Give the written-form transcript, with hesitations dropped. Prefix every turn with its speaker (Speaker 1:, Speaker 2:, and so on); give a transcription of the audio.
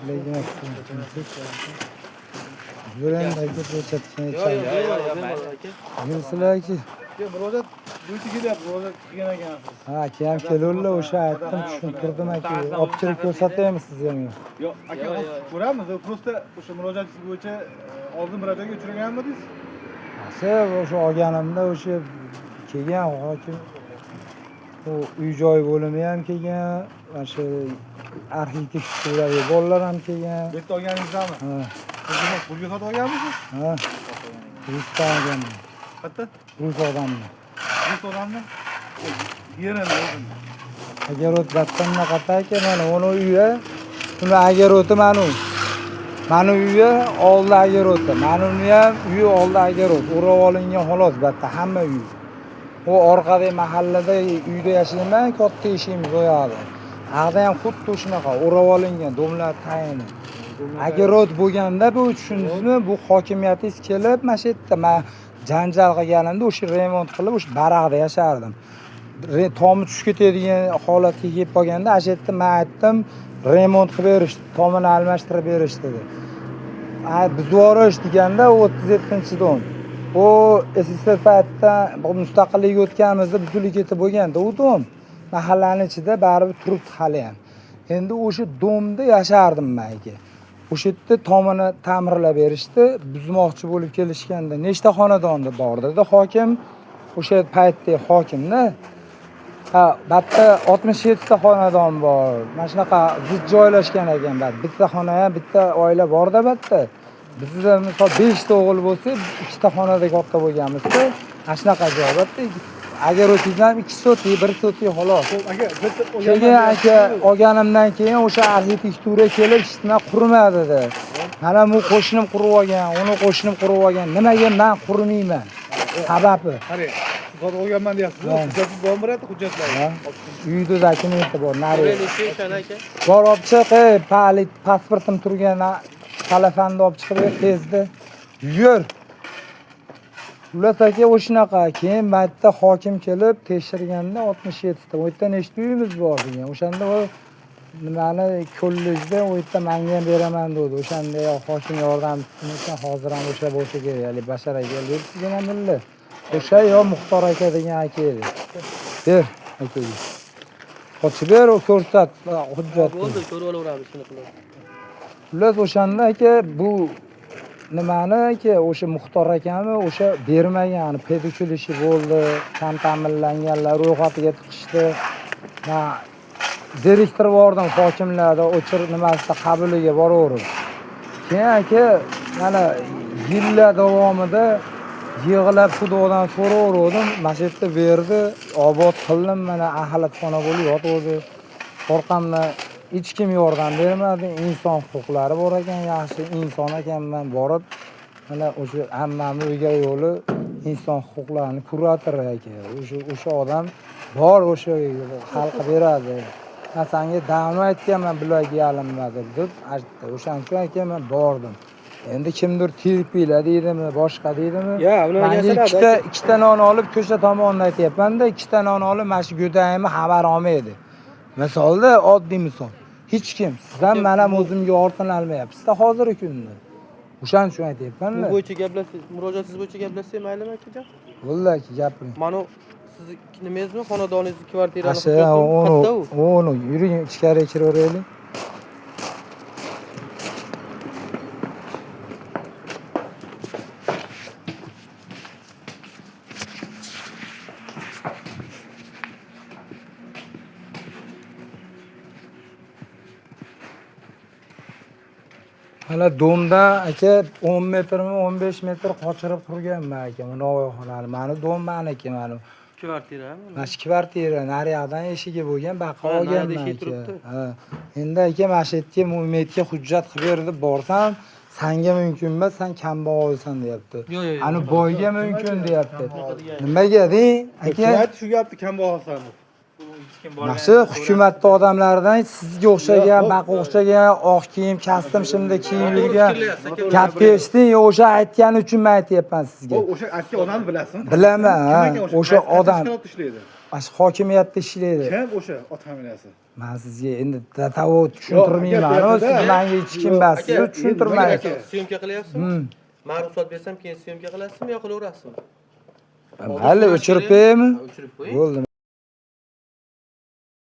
Speaker 1: lekin yo'landagi ko'rsatishni yursinlarki.
Speaker 2: Murojaat bo'yicha kelyapti, murojaat qilgan ekansiz.
Speaker 1: Ha, keyin kelurlar, o'sha aytdim, tushuntirdim aka. Olib kelib ko'rsataymi sizga?
Speaker 2: Yo'q, aka, ko'ramiz. Просто o'sha murojaatingiz bo'yicha oldin bir joyga uchraganmidingiz?
Speaker 1: O'sha olganimda o'sha kelgan hokim u uy-joy bo'limi ham kelgan, mana shu arxitektura bolalar ham kelgan.
Speaker 2: Bu yerda olganingizdami?
Speaker 1: Ha.
Speaker 2: Pulga sotib olganmisiz?
Speaker 1: Ha. Rusdan olganman.
Speaker 2: Qayerda?
Speaker 1: Rus odamni.
Speaker 2: Rus odamni? Yerini o'zim.
Speaker 1: Agar o'tbatdan qataki mana uni uyi, uni agar o'ti mana u. Mana uyi oldi agar o'ti. Mana uni ham uyi oldi agar o'ti. O'rab olingan xolos batta hamma uy. U orqadagi mahallada uyda yashayman, katta eshigimiz o yoqda. Haqda ham xuddi shunaqa o'rab olingan domlar tayini. Agar o't bo'lganda bu tushundingizmi? Bu hokimiyatingiz kelib, mana shu yerda men janjal qilganimda o'sha remont qilib, o'sha baraqda yashardim. Tomi tushib ketadigan holatga kelib qolganda, ana shu yerda men aytdim, remont qilib berishdi, tomini almashtirib berishdi dedi. Biz borish deganda 37-dom. O SSR paytda mustaqillik o'tganimizda buzilib ketib bo'lganda u dom mahallaning ichida baribir turibdi hali ham. Endi o'sha domda yashardim men aka. O'sha yerda tomini ta'mirlab berishdi, buzmoqchi bo'lib kelishganda nechta xonadonda bor dedi hokim. O'sha paytda hokimni ha, batta 67 ta xonadon bor. Mana shunaqa zid joylashgan ekan. Bitta xona ham, bitta oila bor-da batta. Bizda misol 5 ta o'g'il bo'lsa, 2 ta xonada katta bo'lganmizda, ana shunaqa joy batta. Agar o'tingiz ham 2 sotli, 1 sotli xolos. Keyin aka olganimdan keyin o'sha arxitektura kelib ishni qurmadi dedi. Mana bu qo'shnim qurib olgan, uni qo'shnim qurib olgan. Nimaga men qurmayman? Sababi.
Speaker 2: Qarang, sotib olganman deyapsiz. Hujjatingiz bormi, hujjatlar?
Speaker 1: Uyda dokumenti bor, nari. Bor olib chiq, pasportim turgan telefonni olib chiqib tezda. Yur. Ular aka o'shanaqa. Keyin maytda hokim kelib tekshirganda 67 ta. O yerda nechta uyimiz bor degan. O'shanda u nimani kollejda o yerda menga ham beraman dedi. O'shanda hokim yordamchisi ekan, hozir ham o'sha bo'lsa kerak. Ya'ni Bashar aka degan amilla. O'sha yo Muxtor aka degan aka edi. Ber aka. Qochib ber, o ko'rsat hujjat.
Speaker 3: Bo'ldi, ko'rib olaveramiz shuni qilib.
Speaker 1: Ular o'shanda aka bu nimani aka o'sha Muxtor akami o'sha bermagan, pedagoglik bo'ldi, kam ta'minlanganlar ro'yxatiga tiqishdi. Va direktor bordim hokimlarda o'chir nimasida qabuliga boraverib. Keyin aka mana yillar davomida yig'lab xudodan so'raverdim, mana shu yerda berdi, obod qildim, mana ahlatxona bo'lib yotibdi. Orqamdan hech kim yordam bermadi. Inson huquqlari bor ekan, yaxshi inson ekanman, borib mana o'sha hammamni uyga yo'li inson huquqlarini kuratori ekan. O'sha odam bor, o'sha xalqqa beradi. Sanga davno aytganman, bularga yalinmadi deb aytdi. O'shancha ekan men bordim. Endi kimdir terpiylar deydimi, boshqa deydimi? Menga ikkita non olib ko'cha tomondan aytyapman-da, ikkita non olib mana shu go'dayimni xabar olmaydi. Misolda oddiy misol. Hech kim sizdan mana o'zimga ortin olmayapsiz-da hozirgi kunda. O'shaning uchun aytyapman-da.
Speaker 3: Bu bo'yicha gaplashsiz, murojaatingiz bo'yicha gaplashsak maylimi akajon?
Speaker 1: Bo'ldi aka, gapiring.
Speaker 3: Mana siz nimangizmi, xonadoningizning kvartirasi
Speaker 1: katta u. O'ni yuring, ichkariga kiraveraylik. Mana domda aka 10 metrmi 15 metr qochirib qurganman aka. Mana oyoqxonani. Mani dom meniki mana.
Speaker 3: Kvartirami?
Speaker 1: Mana shu kvartira nariyoqdan eshigi bo'lgan, baqa olganman aka. Ha. Endi aka mana shu yerga umidga hujjat qilib berdi, borsam senga mumkin emas, sen kambag'alsan deyapti. Ani boyga mumkin deyapti. Nimaga deng? Aka
Speaker 2: shu gapni kambag'alsan deb.
Speaker 1: Yaxshi hukumatda odamlardan sizga o'xshagan, baqa o'xshagan oq kiyim, kostyum shimda kiyib yurgan gap eshitding, o'sha aytgani uchun men aytyapman sizga.
Speaker 2: O'sha aka onani bilasizmi?
Speaker 1: Bilaman, o'sha odam. Shu hokimiyatda ishlaydi.
Speaker 2: Kim o'sha ot familiyasi?
Speaker 1: Men sizga endi tatavot tushuntirmayman.
Speaker 2: Yo'q,
Speaker 1: Siz
Speaker 2: aka,
Speaker 1: menga hech kim bas, siz
Speaker 3: aka,
Speaker 1: tushuntirmaysiz.
Speaker 3: syomka qilyapsizmi? Men ruxsat bersam keyin syomka qilasizmi yo qilaverasizmi?
Speaker 1: Mayli, o'chirib qo'yaymi?
Speaker 3: O'chirib qo'ying.
Speaker 1: Bo'ldi.